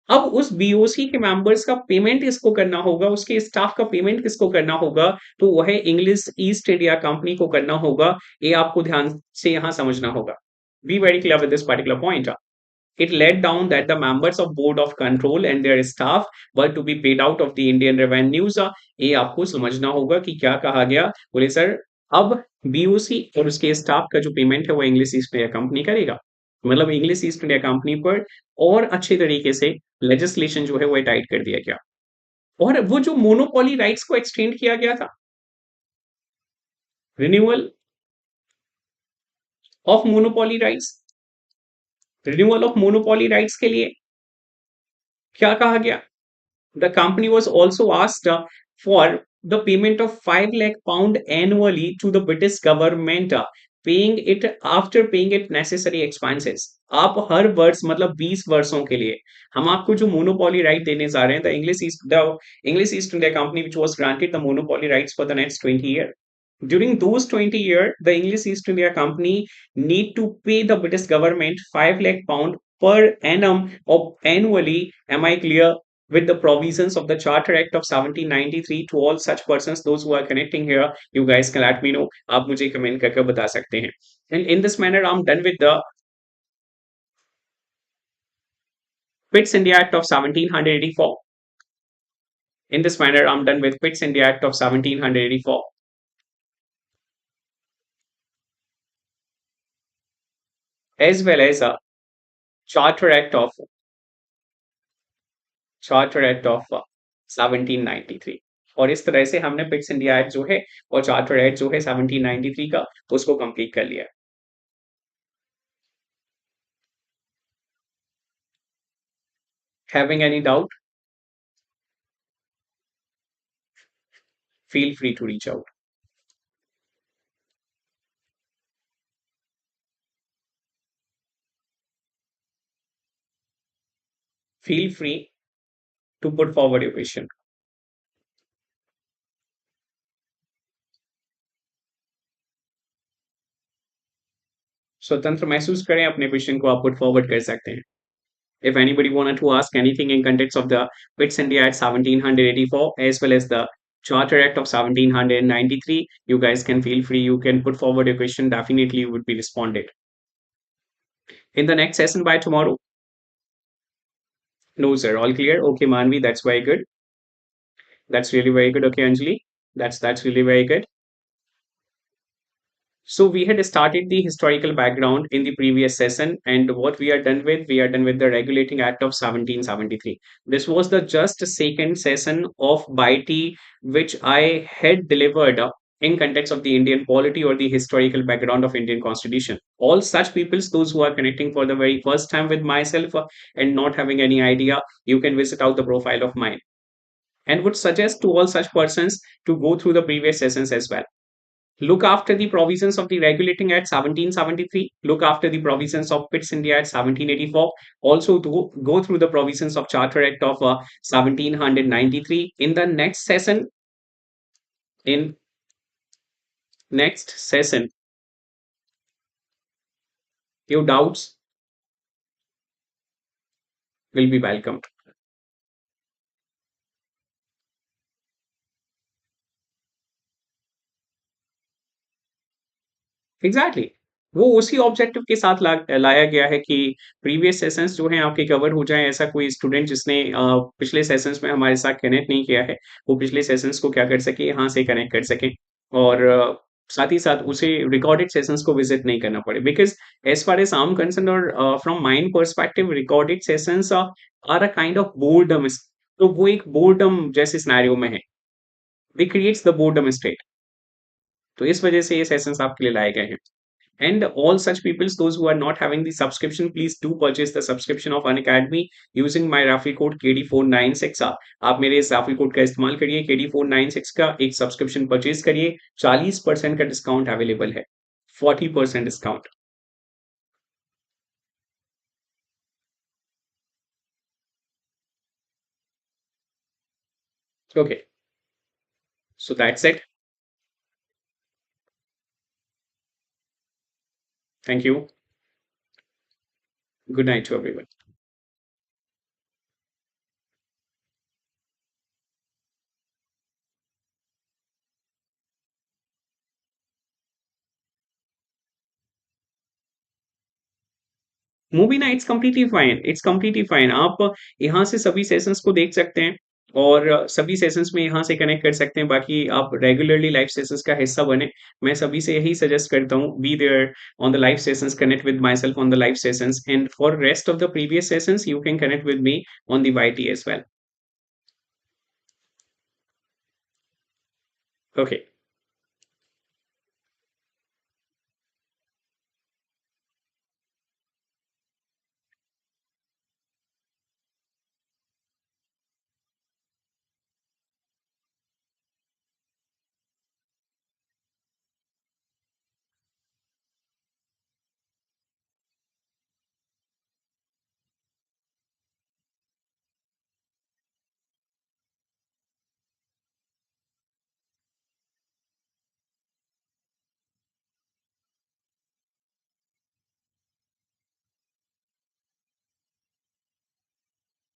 [SPEAKER 1] अब उस BOC के मेंबर्स का पेमेंट किसको करना होगा, उसके स्टाफ का पेमेंट किसको करना होगा, तो वह इंग्लिश ईस्ट इंडिया कंपनी को करना होगा. ये आपको ध्यान से यहां समझना होगा. Be very clear with this particular point. It laid down that the members of board of control and their staff were to be paid out of the Indian revenues. ये आपको समझना होगा कि क्या कहा गया. बोले सर अब BOC और उसके स्टाफ का जो पेमेंट है वो इंग्लिश ईस्ट इंडिया कंपनी करेगा. मतलब इंग्लिश ईस्ट इंडिया कंपनी पर और अच्छे तरीके से लेजिस्लेशन जो है वो टाइट कर दिया गया. और वो जो मोनोपोली राइट्स को एक्सटेंड किया गया था, renewal of monopoly rights, renewal of monopoly rights के लिए क्या कहा गया. The company was also asked for the payment of 5 lakh pound annually to the British government, paying it after paying it necessary expenses. आप हर वर्ष मतलब 20 वर्षों के लिए हम आपको जो मोनोपोली राइट देने जा रहे हैं, the English East India Company which was granted the monopoly rights for the next 20 years. During those 20 years, the English East India Company need to pay the British government 5 lakh pound per annum of annually. Am I clear? With the provisions of the Charter Act of 1793 to all such persons, those who are connecting here, you guys can let me know. आप मुझे comment करके बता सकते हैं. And in this manner, I'm done with the Pitt's India Act of 1784. In this manner, I'm done with Pitt's India Act of 1784. As well as a Charter Act of 1793. और इस तरह से हमने पिट्स इंडिया एक्ट जो है और charter act जो है 1793 का उसको कंप्लीट कर लिया. Having any doubt, feel free to reach out. Feel free to put forward your question. स्वतंत्र महसूस करें, अपने क्वेश्चन को आप पुट फॉरवर्ड कर सकते हैं. If anybody wanted to ask anything in context of the Pitt's India Act 1784 as well as the Charter Act of 1793, you guys can feel free. You can put forward your question. Definitely, you would be responded in the next session by tomorrow. No, sir. All clear. Okay, Manvi, that's very good. That's really very good. Okay, Anjali, that's really very good. So we had started the historical background in the previous session, and what we are done with, the Regulating Act of 1773. This was the just second session of BIT, which I had delivered in context of the Indian polity or the historical background of Indian Constitution. All such peoples, those who are connecting for the very first time with myself and not having any idea, you can visit out the profile of mine, and would suggest to all such persons to go through the previous sessions as well. Look after the provisions of the Regulating Act 1773. Look after the provisions of Pitt's India Act 1784. Also, to go through the provisions of Charter Act of 1793. In next session, your doubts will be welcomed. Exactly exactly. वो उसी objective के साथ लाया गया है कि previous sessions जो हैं आपके कवर हो जाएं। ऐसा कोई स्टूडेंट जिसने पिछले सेशंस में हमारे साथ कनेक्ट नहीं किया है, वो पिछले सेशंस को क्या कर सके, यहाँ से कनेक्ट कर सके। और साथ ही साथ उसे रिकॉर्डेड सेशंस को विजिट नहीं करना पड़े, because as far as I am concern और from mind perspective recorded sessions are a kind of boredom. तो वो एक बोर्डम जैसे सिनेरियो में है, they creates the boredom state. तो इस वजह से ये सेशंस आपके लिए लाए गए हैं। And all such peoples, those who are not having the subscription, please do purchase the subscription of Unacademy using my referral code KD496। आप मेरे इस रेफरल कोड का इस्तेमाल करिए, KD496 का एक सब्सक्रिप्शन परचेज करिए, 40% का डिस्काउंट अवेलेबल है, 40% discount. Okay, so that's it. Thank you. Good night to everyone. Movie ना, इट्स कम्प्लीटली फाइन। आप यहाँ से सभी सेशंस को देख सकते हैं और सभी सेशंस में यहाँ से कनेक्ट कर सकते हैं। बाकी आप रेगुलरली लाइव सेशंस का हिस्सा बने। मैं सभी से यही सजेस्ट करता हूँ, be there on the live sessions, connect with myself on the live sessions, and for rest of the previous sessions you can connect with me on the YT as well. Okay.